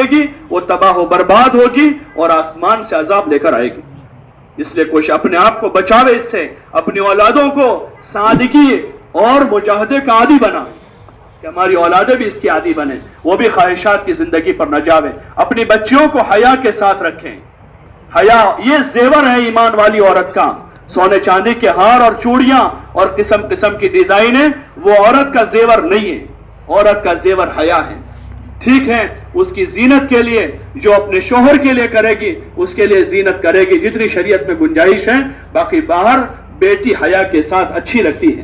بھاگے گی وہ تباہ و برباد ہوگی اور آسمان سے عذاب لے کر آئے گی. اس لیے کوئی اپنے آپ کو بچاوے اس سے, اپنی اولادوں کو سادگی اور مجاہدے کا عادی بنا کہ ہماری اولادیں بھی اس کی عادی بنیں, وہ بھی خواہشات کی زندگی پر نہ جاویں. اپنی بچیوں کو حیا کے ساتھ رکھیں. حیا یہ زیور ہے ایمان والی عورت کا. سونے چاندی کے ہار اور چوڑیاں اور قسم قسم کی ڈیزائنیں وہ عورت کا زیور نہیں ہے. عورت کا زیور حیا ہے. ٹھیک ہے, اس کی زینت کے لیے جو اپنے شوہر کے لیے کرے گی اس کے لیے زینت کرے گی جتنی شریعت میں گنجائش ہے. باقی باہر بیٹی حیا کے ساتھ اچھی لگتی ہے.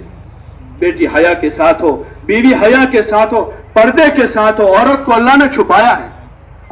بیٹی حیا کے ساتھ ہو, بیوی حیا کے ساتھ ہو, پردے کے ساتھ ہو. عورت کو اللہ نے چھپایا ہے.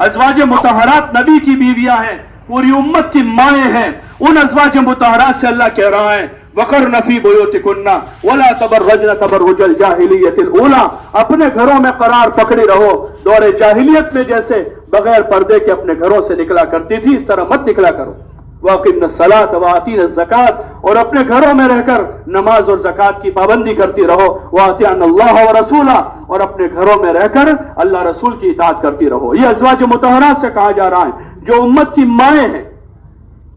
ازواج مطہرات نبی کی بیویاں ہیں, پوری امت کی مائیں ہیں. ان ازواج مطہرات سے اللہ کہہ رہا ہے وَقَرْنَ فِي بُيُوتِكُنَّ وَلَا تَبَرَّجْنَ تَبَرُّجَ الْجَاهِلِيَّةِ الْأُولَىٰ. اپنے گھروں میں قرار پکڑی رہو. دور جاہلیت میں جیسے بغیر پردے کے اپنے گھروں سے نکلا کرتی تھی اس طرح مت نکلا کرو. وَأَقِمْنَ الصَّلَاةَ وَآتِينَ الزَّكَاةَ, اور اپنے گھروں میں رہ کر نماز اور زکات کی پابندی کرتی رہو. وَأَطِيعْنَ اللَّهَ وَرَسُولَهُ, اور اپنے گھروں میں رہ کر اللہ رسول کی اطاعت کرتی رہو. یہ ازواج مطہرات سے کہا جا رہا ہے. جو امت کی مائیں ہیں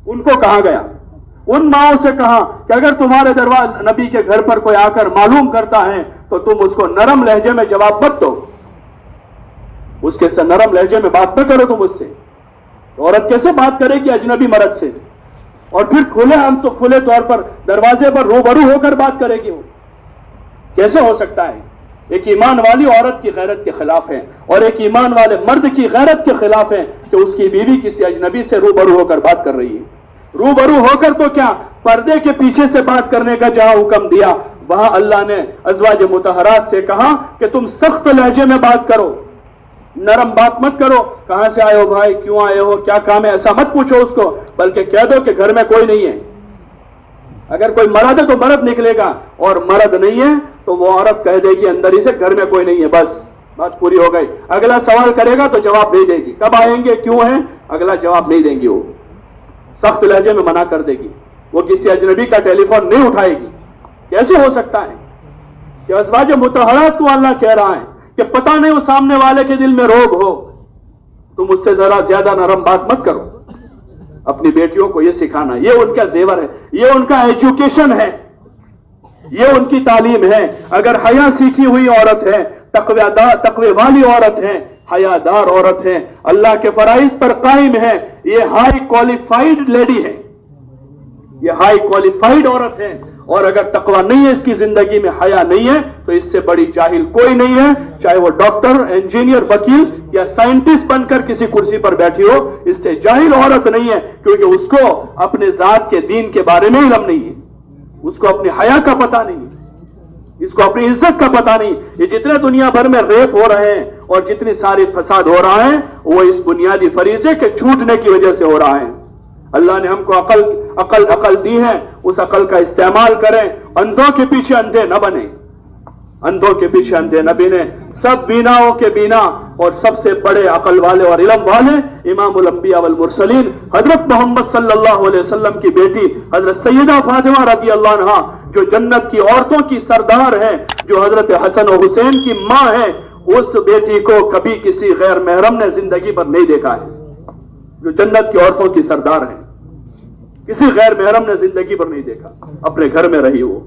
ان کو کہا گیا, ان ماؤں سے کہا کہ اگر تمہارے دروازے نبی کے گھر پر کوئی آ کر معلوم کرتا ہے تو تم اس کو نرم لہجے میں جواب مت دو. اس کے ساتھ نرم لہجے میں بات نہ کرو تم اس سے. عورت کیسے بات کرے گی اجنبی مرد سے؟ اور پھر کھلے طور پر دروازے پر روبرو ہو کر بات کرے گی. وہ کیسے ہو سکتا ہے؟ ایک ایمان والی عورت کی غیرت کے خلاف ہے اور ایک ایمان والے مرد کی غیرت کے خلاف ہے کہ اس کی بیوی کسی اجنبی سے روبرو ہو کر بات کر رہی ہے. روبرو ہو کر تو کیا, پردے کے پیچھے سے بات کرنے کا جہاں حکم دیا وہاں اللہ نے ازواج مطہرات سے کہا کہ تم سخت لہجے میں بات کرو, نرم بات مت کرو. کہاں سے آئے ہو بھائی, کیوں آئے ہو, کیا کام ہے, ایسا مت پوچھو اس کو, بلکہ کہہ دو کہ گھر میں کوئی نہیں ہے. اگر کوئی مرد ہے تو مرد نکلے گا, اور مرد نہیں ہے تو وہ عورت کہہ دے گی اندر ہی سے گھر میں کوئی نہیں ہے, بس بات پوری ہو گئی. اگلا سوال کرے گا تو جواب نہیں دے گی, کب آئیں گے, کیوں ہیں, اگلا جواب نہیں دیں گی. وہ سخت لہجے میں منع کر دے گی. وہ کسی اجنبی کا ٹیلی فون نہیں اٹھائے گی. کیسے ہو سکتا ہے کہ ازواج مطہرات کو اللہ کہہ رہا ہے کہ پتہ نہیں وہ سامنے والے کے دل میں روگ ہو, تم اس سے ذرا زیادہ نرم بات مت کرو. اپنی بیٹیوں کو یہ سکھانا, یہ ان کا زیور ہے, یہ ان کا ایجوکیشن ہے, یہ ان کی تعلیم ہے. اگر حیا سیکھی ہوئی عورت ہے, تقوی والی عورت ہے, حیادار عورت ہے, اللہ کے فرائض پر قائم ہے, یہ ہائی کوالیفائیڈ لیڈی ہے, یہ ہائی کوالیفائیڈ عورت ہے. اور اگر تقوی نہیں ہے اس کی زندگی میں, حیا نہیں ہے, تو اس سے بڑی جاہل کوئی نہیں ہے, چاہے وہ ڈاکٹر, انجینئر, وکیل یا سائنٹسٹ بن کر کسی کرسی پر بیٹھی ہو. اس سے جاہل عورت نہیں ہے, کیونکہ اس کو اپنے ذات کے دین کے بارے میں علم نہیں ہے, اس کو اپنی حیا کا پتہ نہیں, اس کو اپنی عزت کا پتہ نہیں. یہ جتنے دنیا بھر میں ریپ ہو رہے ہیں اور جتنی ساری فساد ہو رہا ہے وہ اس بنیادی فریضے کے چھوٹنے کی وجہ سے ہو رہا ہے. اللہ نے ہم کو عقل دی ہے, اس عقل کا استعمال کریں. اندھوں کے پیچھے اندھے نہ بنیں, اندھوں کے پیچھے اندھے نہ بنیں. سب بیناؤں کے بینا اور سب سے بڑے عقل والے اور علم والے امام الانبیاء والمرسلین حضرت محمد صلی اللہ علیہ وسلم کی بیٹی حضرت سیدہ فاطمہ رضی اللہ عنہا, جو جنت کی عورتوں کی سردار ہے, جو حضرت حسن و حسین کی ماں ہے, اس بیٹی کو کبھی کسی غیر محرم نے زندگی پر نہیں دیکھا ہے. جو جنت کی عورتوں کی سردار ہیں, کسی غیر محرم نے زندگی پر نہیں دیکھا. اپنے گھر میں رہی, وہ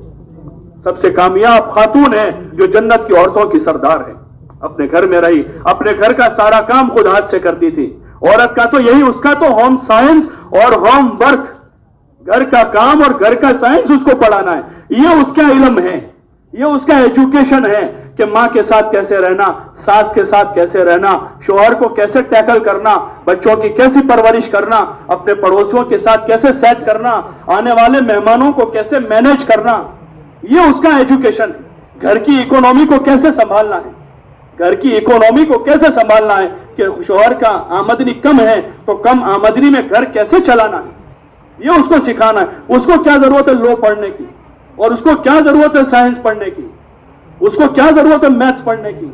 سب سے کامیاب خاتون ہے جو جنت کی عورتوں کی سردار ہے. اپنے گھر میں رہی, اپنے گھر کا سارا کام خود ہاتھ سے کرتی تھی. عورت کا تو یہی, اس کا تو ہوم سائنس اور ہوم ورک, گھر کا کام اور گھر کا سائنس اس کو پڑھانا ہے. یہ اس کا علم ہے, یہ اس کا ایجوکیشن ہے کہ ماں کے ساتھ کیسے رہنا, ساس کے ساتھ کیسے رہنا, شوہر کو کیسے ٹیکل کرنا, بچوں کی کیسی پرورش کرنا, اپنے پڑوسیوں کے ساتھ کیسے سیٹ کرنا, آنے والے مہمانوں کو کیسے مینیج کرنا. یہ اس کا ایجوکیشن ہے. گھر کی اکونومی کو کیسے سنبھالنا ہے, گھر کی اکونومی کو کیسے سنبھالنا ہے کہ شوہر کا آمدنی کم ہے تو کم آمدنی میں گھر کیسے چلانا ہے, یہ اس کو سکھانا ہے. اس کو کیا ضرورت ہے لو پڑھنے کی, اور اس کو کیا ضرورت ہے سائنس پڑھنے کی, اس کو کیا ضرورت ہے میتھس پڑھنے کی,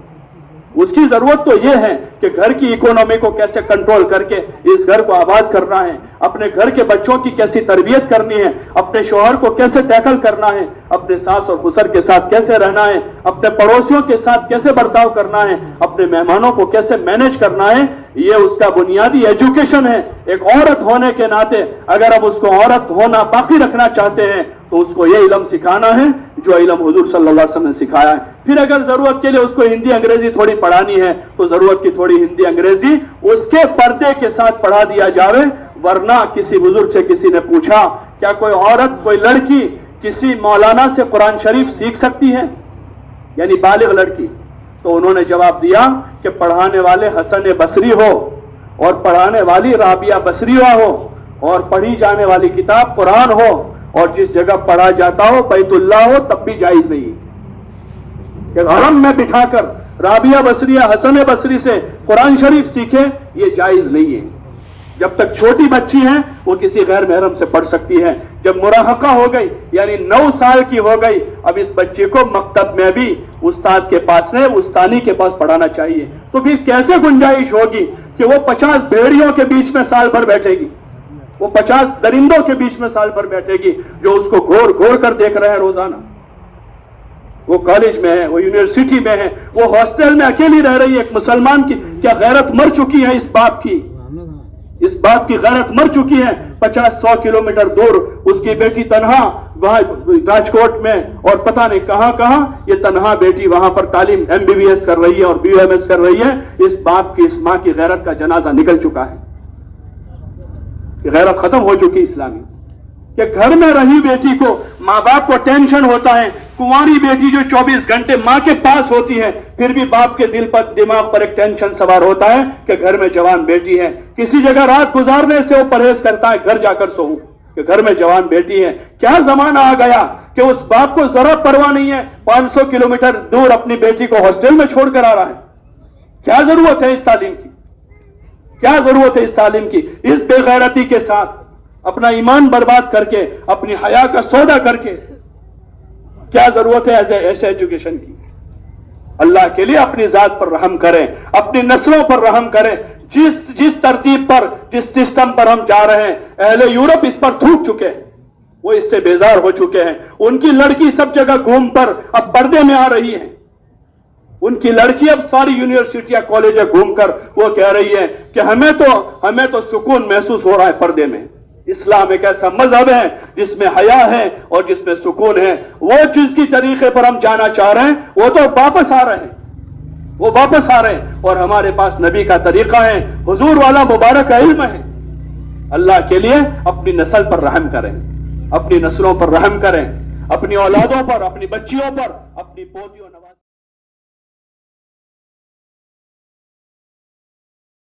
اس کی ضرورت تو یہ ہے کہ گھر کی اکانومی کو کیسے کنٹرول کر کے اس گھر کو آباد کرنا ہے، اپنے گھر کے بچوں کی کیسی تربیت کرنی ہے، اپنے شوہر کو کیسے ٹیکل کرنا ہے، اپنے ساس اور سسر کے ساتھ کیسے رہنا ہے، اپنے پڑوسیوں کے ساتھ کیسے برتاؤ کرنا ہے، اپنے مہمانوں کو کیسے مینج کرنا ہے، یہ اس کا بنیادی ایجوکیشن ہے۔ ایک عورت ہونے کے ناطے اگر اب اس کو عورت ہونا باقی رکھنا چاہتے ہیں تو اس کو یہ علم سکھانا ہے جو علم حضور صلی اللہ علیہ وسلم نے سکھایا ہے۔ پھر اگر ضرورت کے لیے اس کو ہندی انگریزی تھوڑی پڑھانی ہے تو ضرورت کی تھوڑی ہندی انگریزی اس کے پردے کے ساتھ پڑھا دیا جاوے۔ ورنہ کسی بزرگ سے کسی نے پوچھا کیا کوئی عورت، کوئی لڑکی کسی مولانا سے قرآن شریف سیکھ سکتی ہے، یعنی بالغ لڑکی؟ تو انہوں نے جواب دیا کہ پڑھانے والے حسن بصری ہو اور پڑھانے والی رابعہ بصریہ ہو اور پڑھی جانے والی کتاب قرآن ہو اور جس جگہ پڑھا جاتا ہو بیت اللہ ہو تب بھی جائز نہیں کہ حرم میں بٹھا کر رابعہ بصریہ حسن بصری سے قرآن شریف سیکھے، یہ جائز نہیں ہے۔ جب تک چھوٹی بچی ہیں وہ کسی غیر محرم سے پڑھ سکتی ہے۔ جب مراہقہ ہو گئی یعنی 9 سال کی ہو گئی، اب اس بچے کو مکتب میں بھی استاد کے پاس سے استانی کے پاس پڑھانا چاہیے۔ تو پھر کیسے گنجائش ہوگی کہ وہ 50 بھیڑیوں کے بیچ میں سال بھر بیٹھے گی، وہ 50 درندوں کے بیچ میں سال بھر بیٹھے گی جو اس کو گھور گھور کر دیکھ رہے ہیں روزانہ؟ وہ کالج میں ہے، وہ یونیورسٹی میں ہے، وہ ہاسٹل میں اکیلی رہ رہی ہے۔ ایک مسلمان کی کیا غیرت مر چکی ہے؟ اس باپ کی غیرت مر چکی ہے۔ 50-100 کلومیٹر دور اس کی بیٹی تنہا وہاں راجکوٹ میں اور پتہ نہیں کہاں کہاں یہ تنہا بیٹی وہاں پر تعلیم MBBS کر رہی ہے اور BUMS کر رہی ہے۔ اس باپ کی، اس ماں کی غیرت کا جنازہ نکل چکا ہے، غیرت ختم ہو چکی اسلامی۔ کہ گھر میں رہی بیٹی کو ماں باپ کو ٹینشن ہوتا ہے، کنواری بیٹی جو 24 گھنٹے ماں کے پاس ہوتی ہے پھر بھی باپ کے دل پر، دماغ پر ایک ٹینشن سوار ہوتا ہے کہ گھر میں جوان بیٹی ہے۔ کسی جگہ رات گزارنے سے وہ پرہیز کرتا ہے گھر جا کر سوؤں کہ گھر میں جوان بیٹی ہے۔ کیا زمانہ آ گیا کہ اس باپ کو ذرا پرواہ نہیں ہے، 500 کلومیٹر دور اپنی بیٹی کو ہاسٹل میں چھوڑ کر آ رہا ہے۔ کیا ضرورت ہے اس تعلیم کی؟ کیا ضرورت ہے اس تعلیم کی؟ اس بے غیرتی کے ساتھ اپنا ایمان برباد کر کے، اپنی حیا کا سودا کر کے کیا ضرورت ہے ایسے ایجوکیشن کی؟ اللہ کے لیے اپنی ذات پر رحم کریں، اپنی نسلوں پر رحم کریں۔ جس ترتیب پر، جس سسٹم پر ہم جا رہے ہیں، اہل یورپ اس پر تھوک چکے ہیں، وہ اس سے بیزار ہو چکے ہیں۔ ان کی لڑکی سب جگہ گھوم کر اب پردے میں آ رہی ہے۔ ان کی لڑکی اب ساری یونیورسٹیاں کالج گھوم کر وہ کہہ رہی ہے کہ ہمیں تو سکون محسوس ہو رہا ہے پردے میں۔ اسلام ایک ایسا مذہب ہے جس میں حیا ہے اور جس میں سکون ہے۔ وہ جس کی طریقے پر ہم جانا چاہ رہے ہیں وہ تو واپس آ رہے ہیں، اور ہمارے پاس نبی کا طریقہ ہے، حضور والا مبارک علم ہے۔ اللہ کے لیے اپنی نسل پر رحم کریں، اپنی نسلوں پر رحم کریں، اپنی اولادوں پر، اپنی بچیوں پر، اپنی پوتیوں نواز